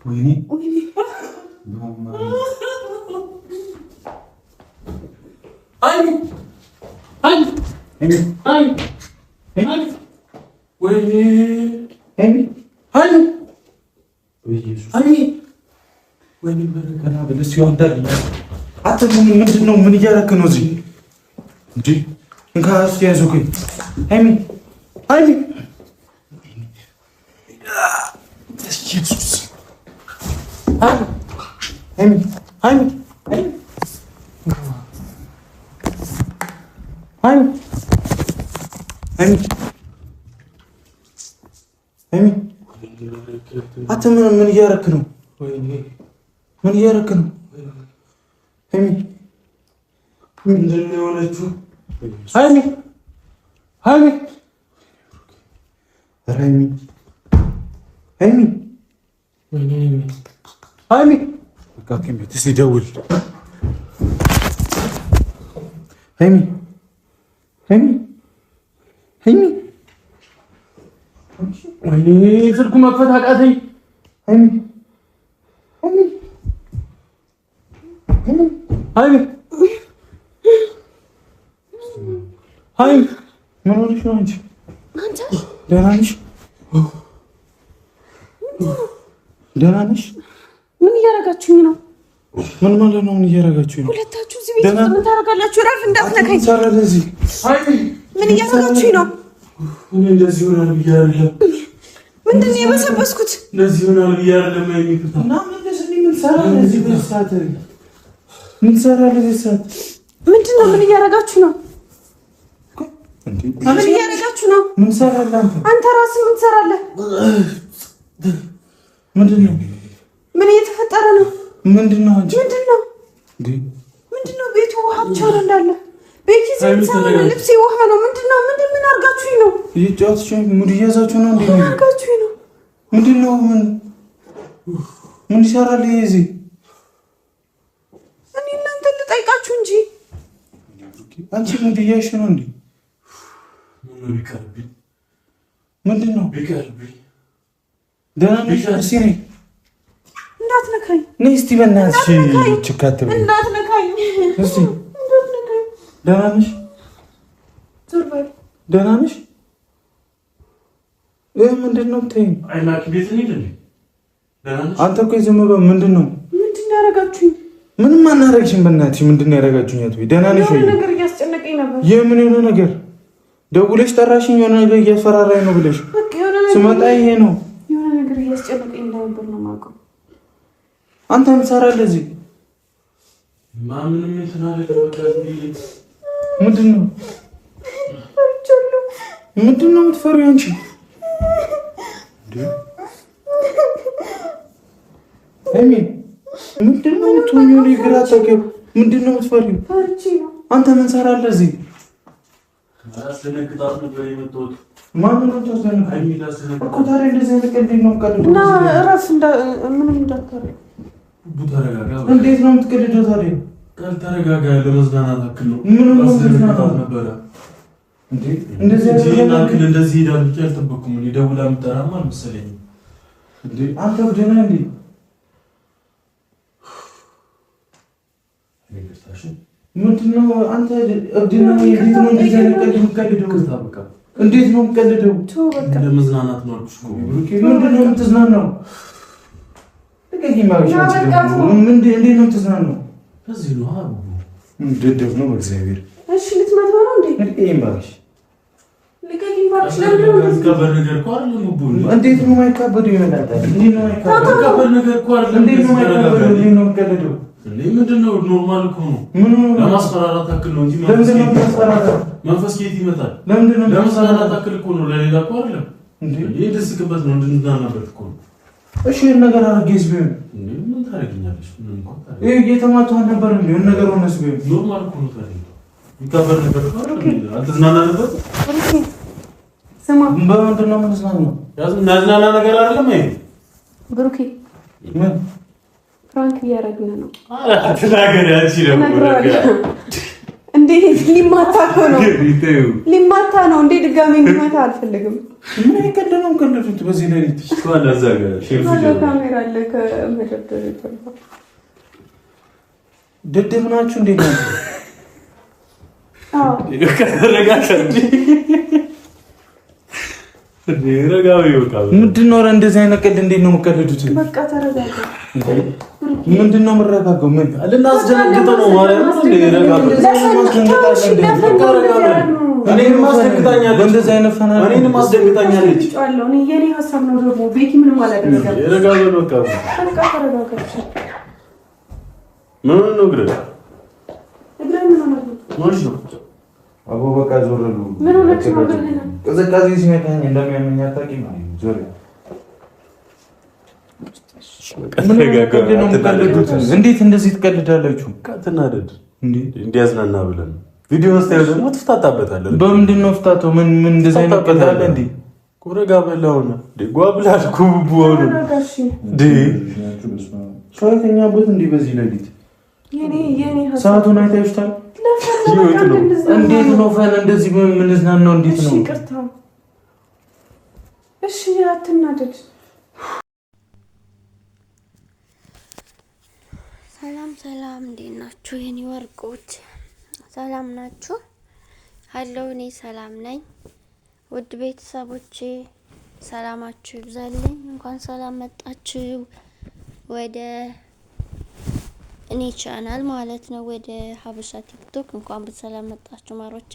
ወይኔ ምንድነው? ምን እያደረክ ነው እዚህ? እንዴ እንካ ያዘው ግን ሃይሚ ኢየሱስ ሃይሚ አንተ ምን እያደረክ ነው? ምን እያደረክ ነው? ሃይሚ ምንድን ነው የሆነችው? ሃይሚ በቃ ከቤት ሲደውል ሃይሚ ወይኔ ስልኩ መክፈት አቃተኝ። ሃይሚ ምን ሆነሽ ነው አንቺ? ደህና ነሽ? ደህና ነሽ? ምን እያደረጋችሁኝ ነው? ምን ማለት ነው? ምን እያደረጋችሁኝ ነው? ሁለታችሁ እዚህ ቤት ምን ታደርጋላችሁ? እረፍ እንዳትነካኝ። ምን እያደረጋችሁኝ ነው? እኔ እንደዚህ ሆናል ብዬ አይደለም። ምንድን ነው የበሰበስኩት? እንደዚህ ሆናል ብዬ አይደለም። አይሚክታ እና ምን ሰራለህ እዚህ በሰዓት? ምን ሰራለህ እዚህ ሰዓት? ምንድን ነው? ምን እያደረጋችሁ ነው? ምን እያደረጋችሁ ነው? ምን ሰራለህ አንተ? አንተ ራስህ ምን ትሰራለህ? ምንድን ነው? ምን እየተፈጠረ ነው? ምንድን ነው አንቺ? ምንድን ነው? ቤቱ ውሃ ብቻ ነው እንዳለ። ቤት ይዘን ልብሴ ውሃ ነው። ምንድን ነው? ምን አድርጋችሁኝ ነው? እየጫወትሽ ሙድ እያዛችሁ ነው እንዴ? ምን አድርጋችሁኝ ነው? ምንድን ነው? ምን ይሰራል ይሄ እዚህ? እኔ እናንተ ልጠይቃችሁ እንጂ አንቺ ሙድ እያዝሽ ነው እንዴ? ምንድን ነው? ደህና ነሽ? እስኪ ነይ እንዳትነካኝ። ነይ እስኪ በእናትሽ ችካት በይ። እንዳትነካኝ እስኪ ደህና ነሽ? ዞር በል። ደህና ነሽ? ምንድን ነው የምትይኝ? አንተ እኮ ዝም በል። ምንድን ነው ያደረጋችሁኝ? ምንም አናደርግሽም። በእናትሽ ምንድን ነው ያደረጋችሁኝ? አትበይ። ደህና ነሽ ወይ? የሆነ ነገር እያስጨነቀኝ ነበር። የምን የሆነ ነገር? ደውለሽ ጠራሽኝ የሆነ ነገር እያስፈራራኝ ነው ብለሽ ስመጣ ይሄ ነው የሆነ ነገር እያስጨነቀኝ ነበር ነው የማውቀው። አንተ ምን ትሰራለህ እዚህ? ማንንም የተናለቀ በቃ ምንድን ነው? ምንድን ነው የምትፈሪው አንቺ? ሃይሚ ምንድን ነው የምትሆኚው? እኔ ግራ ተገብ። ምንድን ነው የምትፈሪው? አንተ ምን ትሰራለህ እዚህ? አስደነግጣት ነበር የመጣሁት። ማንን ነው ታስደነግጣት እኮ? ታዲያ እንደዚህ አይነት ቀልድ ነው የምትቀልደው? እና እረፍ ምንም እንዳታረግ። ተረጋጋ። እንዴት ነው የምትቀልደው ታዲያ? ቀልድ ተረጋጋ። ለመዝናናት አክል ነው። ምንም አስደነግጣት ነበረ እንዴ? እንደዚህ አክል እንደዚህ ሄዳ ብቻ አልጠበኩም። እኔ ደውላ የምጠራም አልመሰለኝም። እንዴ አንተ ወደና እንዴ? ምንድነው አንተ እብድና እንዴት ነው እንደዚህ አይነት ቀልድ የምትቀልደው? ከታበቃ እንዴት ነው የምትቀልደው? ለመዝናናት ነው አልኩሽ እኮ። ምንድነው የምትዝናናው? ለቀኝ ማውሻ እንዴት ነው የምትዝናናው? እዚህ ነው አቡ ደደብ ነው በእግዚአብሔር። እሺ ልትመታው ነው እንዴ? ለቀኝ ማውሽ ከበር ነገር እኮ አይደለም ቡቡ። እንዴት ነው የማይካበደው? ይመጣል። እንዴት ነው የማይካበደው? ከበር ነገር እኮ አይደለም። እንዴት ነው የማይካበደው? እንዴት ነው የምትቀልደው? ምንድነው? ኖርማል እኮ ነው። ለማስፈራራት አክል ነው እንጂ መንፈስ ጌት ይመጣል። ለማስፈራራት አክል እኮ ነው። ለሌላ እኮ አይደለም። ይሄ ደስክበት ነው። እንድንዝናናበት እኮ ነው። እሺ ነገር አድርጌስ ቢሆን ምን ታደርጊኛለሽ? ምን እንኳን ይሄ እየተማታው ነበር እንዴ? ምን ነገር ሆነስ ቢሆን ኖርማል እኮ ነው። ታዲያ ይከበር ነበር እኮ አትዝናናበት። ስማ በምንድን ነው የምንዝናናው? እናዝናና ነገር አይደለም። አይ ብሩኬ ምን ፍራንክ እያደረግን ነው? አትናገሪ አንቺ ደግሞ እንዴ ሊማታ ነው ሊማታ ነው እንዴ ድጋሚ እንዲመታ አልፈልግም። ምን ይከደነው ከንደቱት በዚህ ላይ ተሽቷል። አዛጋ ሼፍ ካሜራ አለ ከመደብደብ ይፈልጋል። ደደብ ናችሁ እንዴ ነው? አዎ ረጋጋ እንዴ ረጋው ይወቃው። ምንድነው እንደዚህ አይነት ቀልድ እንዴት ነው የምትቀልዱት? በቃ ተረጋጋ። ምንድነው የምረጋጋው? ምን ልናስደነግጥ ነው ማለት ነው እንዴ? ረጋው እኔንም ማስደንግጣኛለች። እንደዚህ አይነት ፈና እኔንም ማስደንግጣኛለች። እኔ የኔ ሀሳብ ነው ደግሞ ቤኪ ምንም አላደረገም። ረጋው በቃ በቃ ተረጋጋ። ምን ነው ግረ ምን ነው አቦ በቃ ዞረሉ። ምን ሆነች ነው ግን ቅዝቃዜ ሲመታኝ እንደሚያመኝ አታውቂም? ዞር እንዴት እንደዚህ ትቀልዳላችሁ? ካትናደድ እንዲያዝናና ብለን ቪዲዮ መስታየው ደግሞ ትፍታታበታለህ። በምንድን ነው ፍታተው? ምን እንደዚህ አይነት ቀልድ እንዴ? ቆረጋ በላውና ጓብላል ኩቡ ሆነ ዲ ሻይተኛበት እንዴ? በዚህ ሌሊት የኔ ሰዓቱን አይታችሁታል? እንዴት ነው ፈን እንደዚህ ምን ዝናናው? እንዴት ነው? ይቅርታ እሺ አትናደድ። ሰላም እንዴት ናችሁ የኔ ወርቆች? ሰላም ናችሁ? አለው እኔ ሰላም ነኝ። ውድ ቤተሰቦቼ ሰላማችሁ ይብዛልኝ። እንኳን ሰላም መጣችሁ ወደ እኔ ቻናል ማለት ነው፣ ወደ ሀበሻ ቲክቶክ። እንኳን በሰላም መጣችሁ ማሮቼ።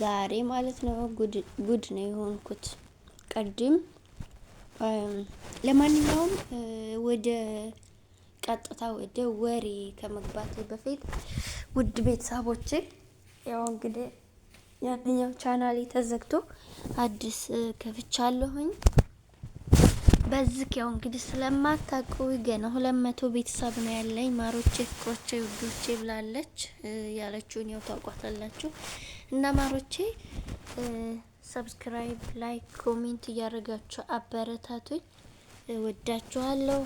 ዛሬ ማለት ነው ጉድ ነው የሆንኩት ቀድም። ለማንኛውም ወደ ቀጥታ ወደ ወሬ ከመግባቴ በፊት ውድ ቤተሰቦቼ ያው እንግዲህ ያንኛው ቻናሌ ተዘግቶ አዲስ ከፍቻለሁኝ። በዚህ ያው እንግዲህ ስለማታውቁ ገና 200 ቤተሰብ ነው ያለኝ ማሮቼ፣ ፍቅሮቼ፣ ውዶቼ ብላለች ያለችውን ያው ታውቋታላችሁ። እና ማሮቼ ሰብስክራይብ፣ ላይክ፣ ኮሜንት እያደረጋችሁ አበረታቱኝ። ወዳችኋለሁ።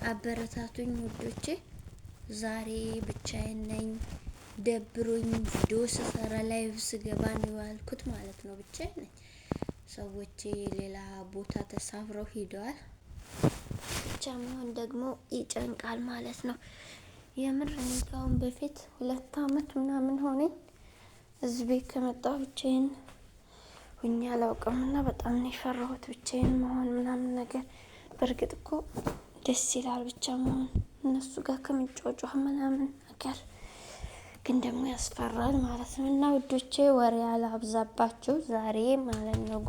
አበረታቱኝ ውዶቼ። ዛሬ ብቻዬን ነኝ፣ ደብሮኝ ቪዲዮ ስሰራ ላይቭ ስገባ ነው ያልኩት ማለት ነው። ብቻዬን ነኝ። ሰዎች ሌላ ቦታ ተሳፍረው ሄደዋል። ብቻ ምን ደግሞ ይጨንቃል ማለት ነው። የምር እንኳን በፊት 2 አመት ምናምን ሆነኝ እዚህ ቤት ከመጣሁ ብቻዬን ሁኛ አላውቅምና በጣም ነው የፈራሁት ብቻዬን መሆን ምናምን ነገር። በርግጥ እኮ ደስ ይላል ብቻ መሆን እነሱ ጋር ከመጫወጫ ምናምን ነገር፣ ግን ደግሞ ያስፈራል ማለት ነው። እና ውዶቼ ወሬ አላብዛባችሁ ዛሬ ማለት ነው።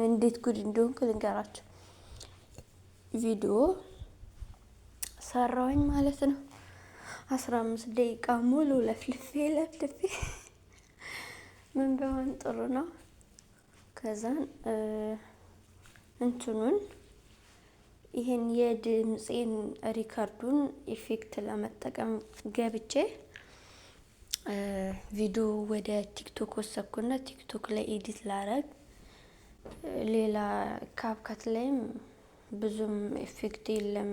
እንዴት ጉድ እንደሆንኩ ልንገራችሁ። ቪዲዮ ሰራውኝ ማለት ነው። 15 ደቂቃ ሙሉ ለፍልፌ ምን ቢሆን ጥሩ ነው። ከዛን እንትኑን ይሄን የድምጼን ሪካርዱን ኢፌክት ለመጠቀም ገብቼ ቪዲዮ ወደ ቲክቶክ ወሰድኩና ቲክቶክ ላይ ኤዲት ላረግ፣ ሌላ ካፕካት ላይም ብዙም ኢፌክት የለም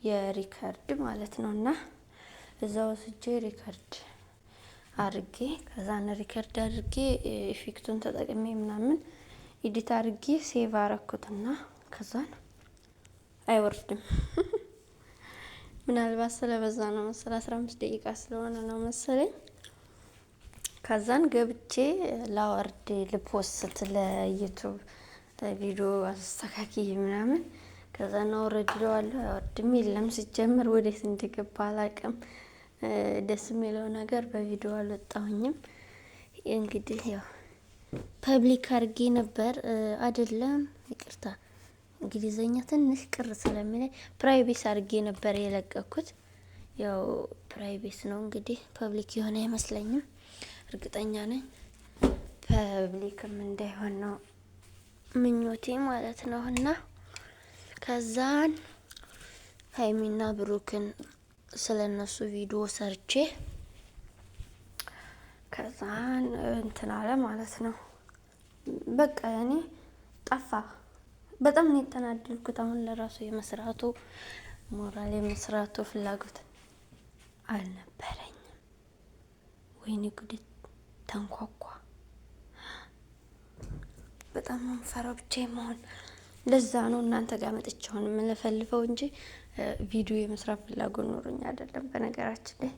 የሪካርድ ማለት ነውና እዛው ወስጄ ሪካርድ አድርጌ ከዛን ሪካርድ አድርጌ ኢፌክቱን ተጠቅሜ ምናምን ኤዲት አድርጌ ሴቭ አረኩትና ከዛን አይወርድም። ምናልባት ስለበዛ ነው መሰለኝ 15 ደቂቃ ስለሆነ ነው መሰለኝ። ከዛን ገብቼ ላወርድ ልፖስት ለዩቲዩብ ቪዲዮ አስተካክዬ ምናምን ከዛን አወርደዋለሁ። አይወርድም የለም ሲጀምር ወዴት እንደገባ አላውቅም። ደስ የሚለው ነገር በቪዲዮ አልወጣሁኝም። እንግዲህ ያው ፐብሊክ አድርጌ ነበር አይደለም፣ ይቅርታ እንግሊዘኛ ትንሽ ቅር ስለሚለኝ ፕራይቬት አድርጌ ነበር የለቀኩት። ያው ፕራይቬት ነው እንግዲህ ፐብሊክ የሆነ አይመስለኝም፣ እርግጠኛ ነኝ ፐብሊክም እንዳይሆን ነው ምኞቴ ማለት ነው። እና ከዛን ሀይሚና ብሩክን ስለነሱ ቪዲዮ ሰርቼ ከዛን እንትን አለ ማለት ነው። በቃ እኔ ጠፋ። በጣም ነው የተናደድኩት። አሁን ለራሱ የመስራቱ ሞራል የመስራቱ ፍላጎት አልነበረኝም። ወይኔ ጉድ ተንኳኳ። በጣም ነው የምፈራው ብቻዬን መሆን። ለዛ ነው እናንተ ጋር መጥቻውን የምለፈልፈው እንጂ ቪዲዮ የመስራት ፍላጎት ኖሮኝ አይደለም። በነገራችን ላይ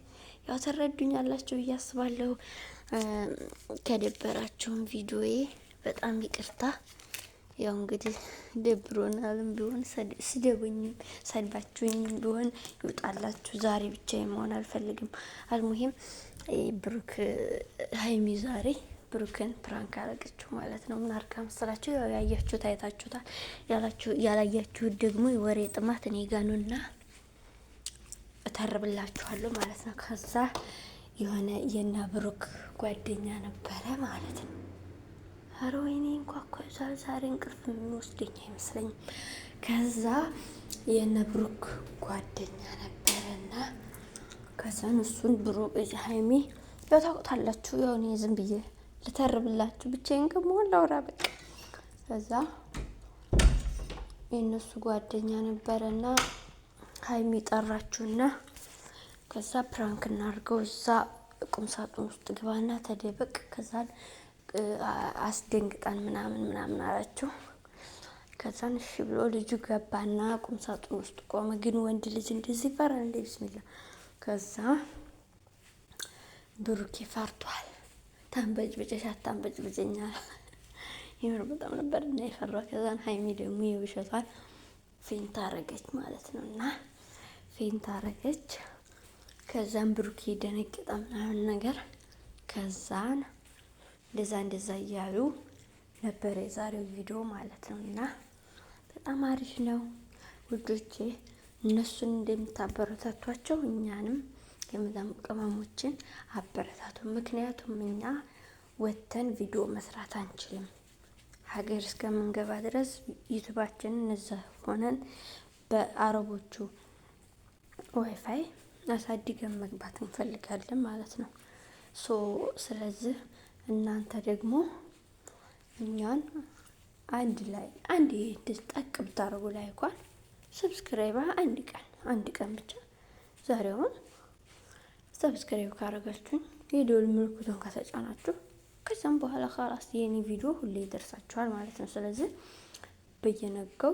ያው ተረዱኛላችሁ ብዬ አስባለሁ። ከደበራችሁም ቪዲዮዬ በጣም ይቅርታ። ያው እንግዲህ ደብሮናልም ቢሆን ስደቡኝም ሰድባችሁኝም ቢሆን ይውጣላችሁ። ዛሬ ብቻዬን መሆን አልፈልግም። አልሙሂም ብሩክ ሀይሚ ዛሬ ብሩክን ፕራንክ አረገችው ማለት ነው። ምን አርጋ መሰላችሁ? ያው ያያችሁት አይታችሁታል። ያላያችሁት ደግሞ የወሬ ጥማት እኔ ጋር ነውና እተርብላችኋለሁ ማለት ነው። ከዛ የሆነ የና ብሩክ ጓደኛ ነበረ ማለት ነው። ኧረ ወይኔ እንኳን ዛሬ እንቅልፍ የሚወስደኝ አይመስለኝም። ከዛ የነ ብሩክ ጓደኛ ነበረና ከዛን እሱን ብሩክ ሀይሚ ያው ታውቁታላችሁ። ያው እኔ ዝም ብዬ ልተርብላችሁ ብቻዬን ከመሆን ላውራ በቃ። ከዛ የእነሱ ጓደኛ ነበረና ሀይሚ ጠራችሁና ከዛ ፕራንክ እናድርገው እዛ ቁም ሳጥን ውስጥ ግባና ተደበቅ፣ ከዛን አስደንግጣን ምናምን አላችሁ። ከዛን እሺ ብሎ ልጁ ገባና ቁም ሳጥን ውስጥ ቆመ። ግን ወንድ ልጅ እንደዚህ ይፈራል እንዴ? ቢስሚላ። ከዛ ብሩኬ ፈርቷል። ታንበጭብጨሽ አታንበጭብጨኛል። ይሄን በጣም ነበር እና የፈራው። ከዛን ሀይሚ ደግሞ የውሸቷን ፌንት አረገች ማለት ነውና ፌንት አረገች። ከዛን ብሩኬ ደነገጠ ምናምን ነገር። ከዛን እንደዛ እያሉ ነበር የዛሬው ቪዲዮ ማለት ነውና በጣም አሪፍ ነው ውዶቼ። እነሱን እንደምታበረታቷቸው እኛንም የመዳም ቅመሞችን አበረታቱ። ምክንያቱም እኛ ወተን ቪዲዮ መስራት አንችልም። ሀገር እስከምንገባ ድረስ ዩቲዩባችንን እዛ ሆነን በአረቦቹ ዋይፋይ አሳድገን መግባት እንፈልጋለን ማለት ነው። ስለዚህ እናንተ ደግሞ እኛን አንድ ጠቅ ብታረጉ ላይ እንኳን ሰብስክራይብ አንድ ቀን ብቻ ዛሬውን ሰብስክራይብ ካረጋችሁኝ የደወል ምልክቱን ከተጫናችሁ ከዛም በኋላ خلاص የኔ ቪዲዮ ሁሌ ይደርሳችኋል ማለት ነው። ስለዚህ በየነገው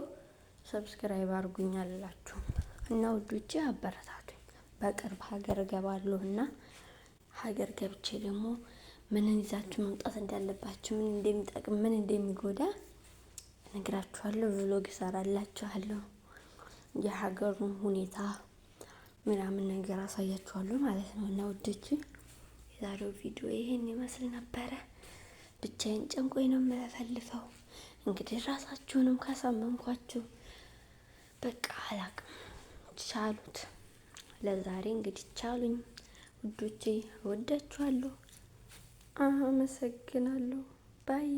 ሰብስክራይብ አርጉኛላችሁ እና ውዶቼ አበረታቱኝ። በቅርብ ሀገር ገባለሁና ሀገር ገብቼ ደግሞ ምን ይዛችሁ መምጣት እንዳለባችሁ፣ ምን እንደሚጠቅም፣ ምን እንደሚጎዳ እነግራችኋለሁ። ቭሎግ እሰራላችኋለሁ። የሀገሩን ሁኔታ ምናምን ነገር አሳያችኋለሁ ማለት ነው። እና ውዶቼ የዛሬው ቪዲዮ ይሄን ይመስል ነበረ። ብቻዬን ጨንቆኝ ነው የምለፈልፈው። እንግዲህ ራሳችሁንም ካሳመንኳችሁ በቃ አላቅም፣ ቻሉት። ለዛሬ እንግዲህ ቻሉኝ ውዶቼ። እወዳችኋለሁ። አመሰግናለሁ። ባይ